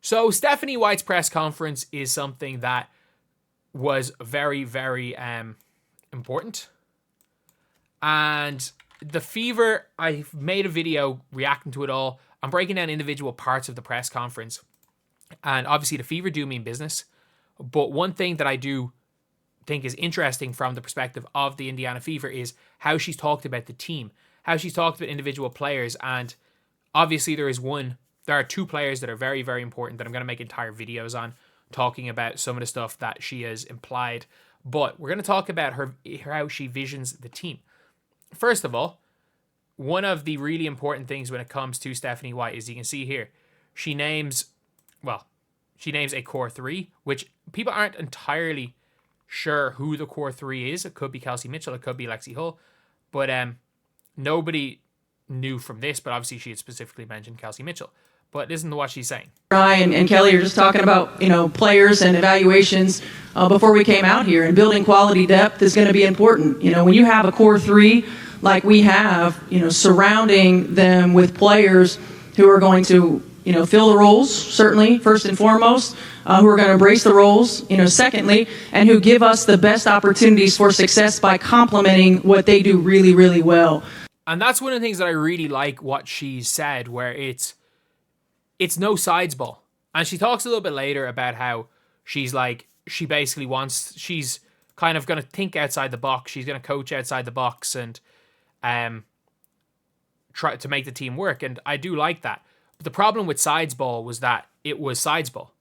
So Stephanie White's press conference is something that was very, very important. And the Fever, I've made a video reacting to it all. I'm breaking down individual parts of the press conference. And obviously the Fever do mean business. But one thing that I do think is interesting from the perspective of the Indiana Fever is how she's talked about the team, how she's talked about individual players. And obviously there are two players that are very, very important that I'm going to make entire videos on, talking about some of the stuff that she has implied. But we're going to talk about how she visions the team. First of all, one of the really important things when it comes to Stephanie White is, you can see here, she names a core three, which people aren't entirely sure who the core three is. It could be Kelsey Mitchell, it could be Lexi Hull, but nobody knew from this, but obviously she had specifically mentioned Kelsey Mitchell. But listen to what she's saying. Ryan and Kelly are just talking about, players and evaluations before we came out here, and building quality depth is going to be important. When you have a core three like we have, surrounding them with players who are going to, fill the roles, certainly, first and foremost, who are going to embrace the roles, secondly, and who give us the best opportunities for success by complementing what they do really, really well. And that's one of the things that I really like what she said, where it's no sides ball. And she talks a little bit later about how she's kind of going to think outside the box. She's going to coach outside the box and try to make the team work. And I do like that. But the problem with sides ball was that it was sides ball.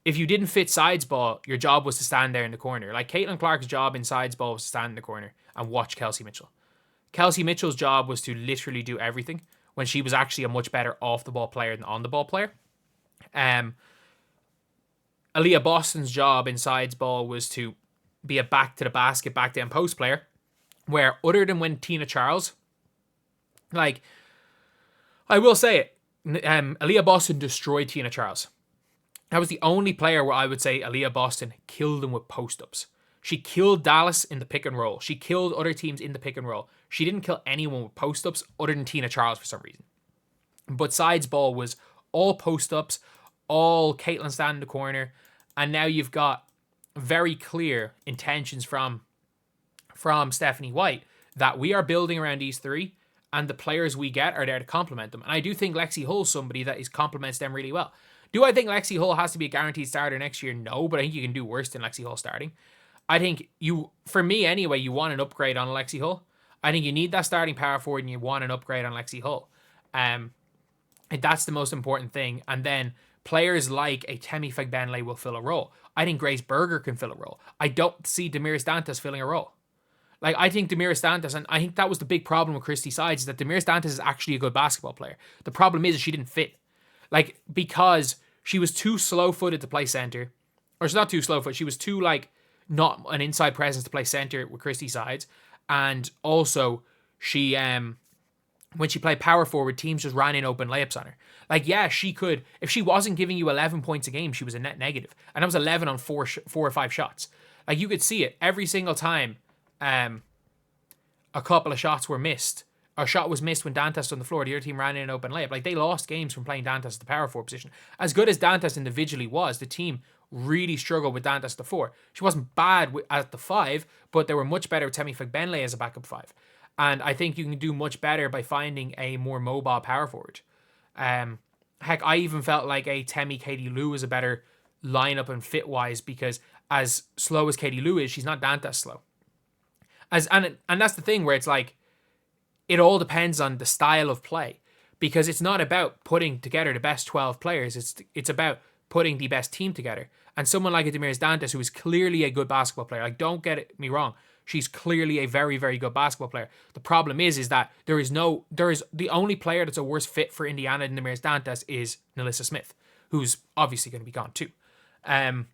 If you didn't fit sides ball, your job was to stand there in the corner. Like Caitlin Clark's job in sides ball was to stand in the corner and watch Kelsey Mitchell. Kelsey Mitchell's job was to literally do everything, when she was actually a much better off-the-ball player than on-the-ball player. Aaliyah Boston's job in sides ball was to be a back-to-the-basket, back-down-post player, where other than when Tina Charles, I will say it, Aaliyah Boston destroyed Tina Charles. That was the only player where I would say Aaliyah Boston killed them with post-ups. She killed Dallas in the pick and roll. She killed other teams in the pick and roll. She didn't kill anyone with post-ups other than Tina Charles for some reason. But sides ball was all post-ups, all Caitlin stand in the corner, and now you've got very clear intentions from Stephanie White that we are building around these three, and the players we get are there to complement them. And I do think Lexi Hull's somebody that complements them really well. Do I think Lexi Hull has to be a guaranteed starter next year? No, but I think you can do worse than Lexi Hull starting. I think for me anyway, you want an upgrade on Lexi Hull. I think you need that starting power forward and you want an upgrade on Lexi Hull. And that's the most important thing. And then players like a Temi Fagbenle will fill a role. I think Grace Berger can fill a role. I don't see Damiris Dantas filling a role. I think Damiris Dantas, and I think that was the big problem with Christy Sides, is that Damiris Dantas is actually a good basketball player. The problem is she didn't fit. Because she was too slow-footed to play center. Or she's not too slow-footed. She was too, not an inside presence to play center with Christy Sides. And also, she, when she played power forward, teams just ran in open layups on her. She could, if she wasn't giving you 11 points a game, she was a net negative. And that was 11 on 4 or 5 shots. You could see it every single time a couple of shots were missed. A shot was missed when Dantas was on the floor. The other team ran in an open layup. They lost games from playing Dantas at the power forward position. As good as Dantas individually was, the team really struggled with Dantas at the 4. She wasn't bad at the 5, but they were much better with Temi Fagbenle as a backup 5. And I think you can do much better by finding a more mobile power forward. Heck, I even felt like a Temi Katie Lou is a better lineup and fit-wise, because as slow as Katie Lou is, she's not Dantas slow. And that's the thing where it's it all depends on the style of play, because it's not about putting together the best 12 players. It's about putting the best team together. And someone like a Damiris Dantas, who is clearly a good basketball player, don't get me wrong, she's clearly a very, very good basketball player. The problem is that there is the only player that's a worse fit for Indiana than Damiris Dantas is Nalissa Smith, who's obviously going to be gone too. And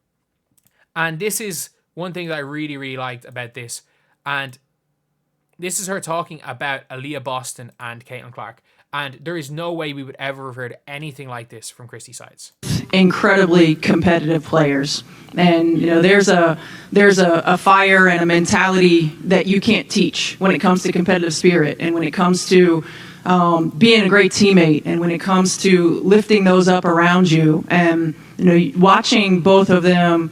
this is one thing that I really, really liked about this. And this is her talking about Aaliyah Boston and Caitlin Clark. And there is no way we would ever have heard anything like this from Christy Sides. Incredibly competitive players. And, there's a fire and a mentality that you can't teach when it comes to competitive spirit. And when it comes to being a great teammate, and when it comes to lifting those up around you, and watching both of them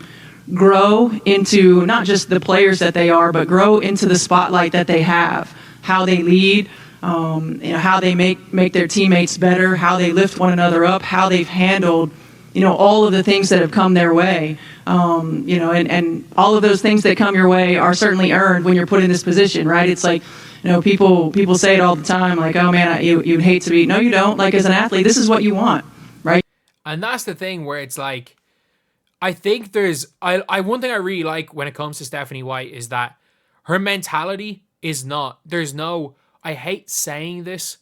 grow into not just the players that they are, but grow into the spotlight that they have, how they lead, how they make their teammates better, how they lift one another up, how they've handled all of the things that have come their way, and all of those things that come your way are certainly earned when you're put in this position, right? It's like, people say it all the time, like, oh man, you'd hate to be. No, you don't. Like, as an athlete, this is what you want, right? And that's the thing where it's like, I think one thing I really like when it comes to Stephanie White is that her mentality is not, I hate saying this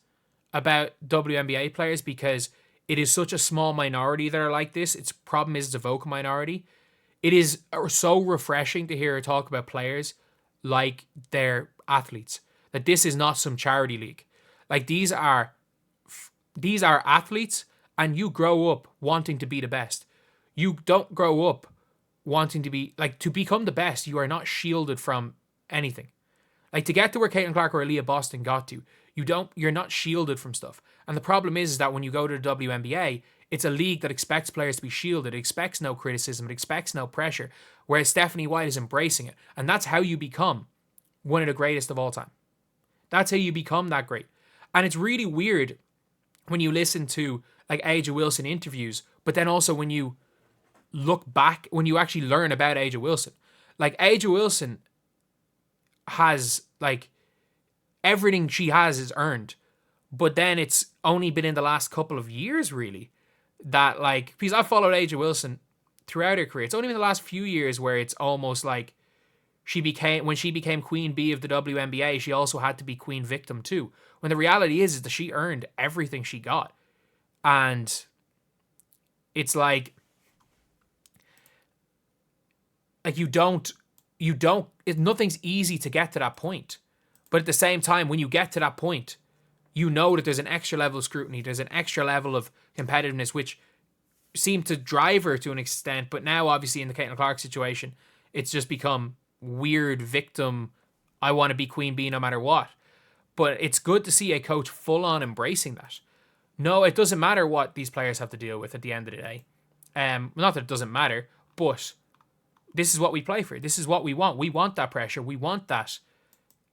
about WNBA players because it is such a small minority that are like this. Its problem is it's a vocal minority. It is so refreshing to hear her talk about players like they're athletes. That this is not some charity league. Like, these are athletes, and you grow up wanting to be the best. You don't grow up wanting to be, like, to become the best, you are not shielded from anything. Like, to get to where Caitlin Clark or Aaliyah Boston got to, you're not shielded from stuff. And the problem is that when you go to the WNBA, it's a league that expects players to be shielded. It expects no criticism. It expects no pressure. Whereas Stephanie White is embracing it. And that's how you become one of the greatest of all time. That's how you become that great. And it's really weird when you listen to, like, A'ja Wilson interviews, but then also when you look back, when you actually learn about A'ja Wilson. Like, A'ja Wilson has, like, everything she has is earned. But then it's only been in the last couple of years, really, that, like, because I've followed A'ja Wilson throughout her career. It's only been the last few years where it's almost like when she became Queen Bee of the WNBA, she also had to be Queen Victim too. When the reality is that she earned everything she got. And it's like nothing's easy to get to that point. But at the same time, when you get to that point, you know that there's an extra level of scrutiny, there's an extra level of competitiveness, which seemed to drive her to an extent. But now, obviously, in the Caitlin Clark situation, it's just become weird victim, I want to be Queen Bee no matter what. But it's good to see a coach full on embracing that. No, it doesn't matter what these players have to deal with at the end of the day. Not that it doesn't matter, but this is what we play for. This is what we want. We want that pressure. We want that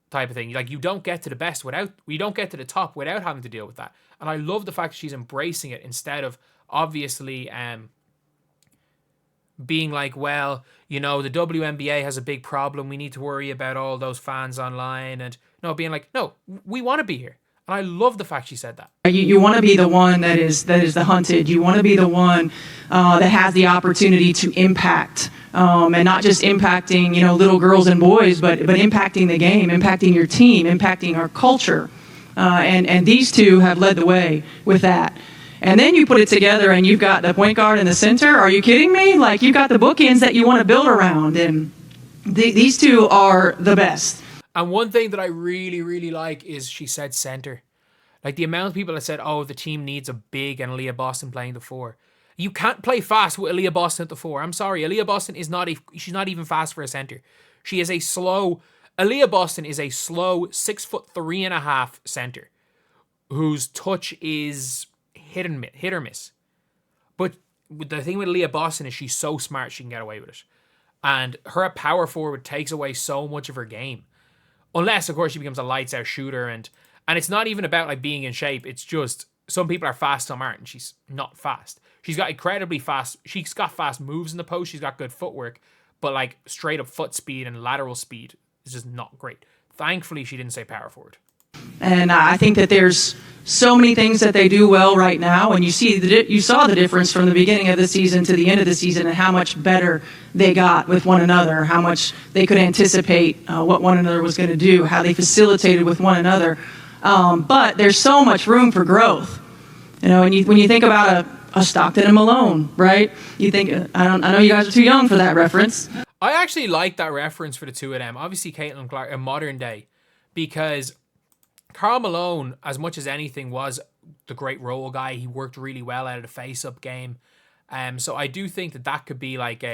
type of thing. Like, you don't get to the best we don't get to the top without having to deal with that. And I love the fact that she's embracing it instead of obviously being like, well, the WNBA has a big problem. We need to worry about all those fans online, and being like, no, we want to be here. And I love the fact she said that. You want to be the one that is the hunted. You want to be the one that has the opportunity to impact, and not just impacting little girls and boys, but impacting the game, impacting your team, impacting our culture. And these two have led the way with that. And then you put it together and you've got the point guard in the center. Are you kidding me? Like, you've got the bookends that you want to build around. And these two are the best. And one thing that I really, really like is she said center. Like, the amount of people that said, oh, the team needs a big and Aaliyah Boston playing the four. You can't play fast with Aaliyah Boston at the four. I'm sorry. Aaliyah Boston she's not even fast for a center. Aaliyah Boston is a slow 6'3.5" center whose touch is hit or miss. But the thing with Aaliyah Boston is she's so smart she can get away with it. And her power forward takes away so much of her game. Unless, of course, she becomes a lights out shooter. And it's not even about, like, being in shape. It's just some people are fast, some aren't. And she's not fast. She's got incredibly fast. She's got fast moves in the post. She's got good footwork. But, like, straight up foot speed and lateral speed is just not great. Thankfully, she didn't say power forward. And I think that there's so many things that they do well right now, and you saw the difference from the beginning of the season to the end of the season, and how much better they got with one another, how much they could anticipate what one another was going to do, how they facilitated with one another. But there's so much room for growth, and when you think about a Stockton and Malone, right? You think I know you guys are too young for that reference. I actually like that reference for the two of them. Obviously, Caitlin Clark in modern day, because Karl Malone, as much as anything, was the great role guy. He worked really well out of the face-up game. So I do think that could be like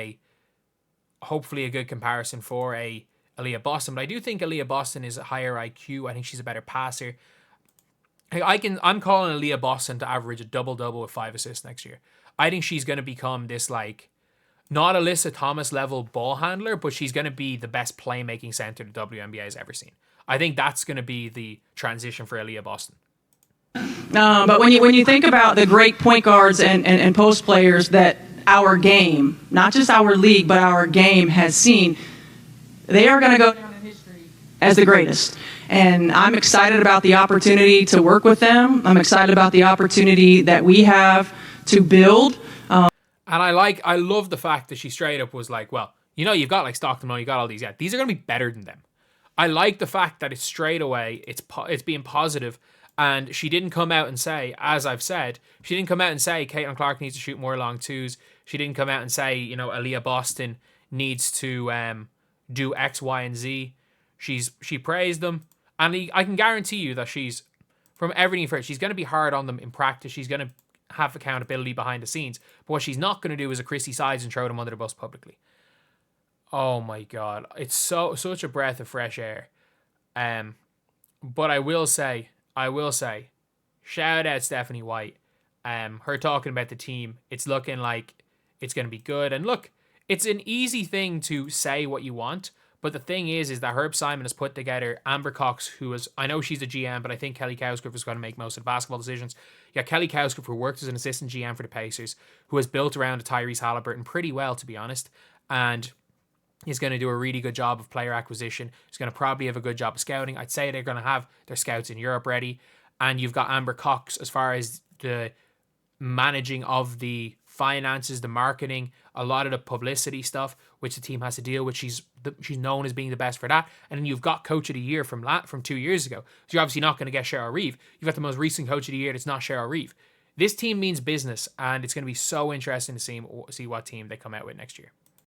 hopefully a good comparison for a Aaliyah Boston. But I do think Aaliyah Boston is a higher IQ. I think she's a better passer. I'm calling Aaliyah Boston to average a double-double with 5 assists next year. I think she's going to become this, like, not Alyssa Thomas level ball handler, but she's going to be the best playmaking center the WNBA has ever seen. I think that's going to be the transition for Aaliyah Boston. But when you think about the great point guards and post players that our game, not just our league, but our game has seen, they are going to go down in history as the greatest. And I'm excited about the opportunity to work with them. I'm excited about the opportunity that we have to build. And I love the fact that she straight up was like, well, you've got like Stockton, you got all these. Yeah, these are going to be better than them. I like the fact that it's straight away, it's being positive. And she didn't come out and say, as I've said, she didn't come out and say Caitlin Clark needs to shoot more long twos. She didn't come out and say, Aaliyah Boston needs to do X, Y, and Z. She praised them. And I can guarantee you that from everything for her, she's going to be hard on them in practice. She's going to have accountability behind the scenes. But what she's not going to do is a Chrissy Sides and throw them under the bus publicly. Oh my God. It's such a breath of fresh air. But I will say, shout out Stephanie White. Her talking about the team, it's looking like it's going to be good. And look, it's an easy thing to say what you want. But the thing is that Herb Simon has put together Amber Cox, I know she's the GM, but I think Kelly Cowscliff is going to make most of the basketball decisions. Yeah, Kelly Cowscliff, who worked as an assistant GM for the Pacers, who has built around a Tyrese Halliburton pretty well, to be honest. And he's going to do a really good job of player acquisition. He's going to probably have a good job of scouting. I'd say they're going to have their scouts in Europe ready. And you've got Amber Cox as far as the managing of the finances, the marketing, a lot of the publicity stuff, which the team has to deal with. She's known as being the best for that. And then you've got Coach of the Year from 2 years ago. So you're obviously not going to get Cheryl Reeve. You've got the most recent Coach of the Year that's not Cheryl Reeve. This team means business, and it's going to be so interesting to see what team they come out with next year.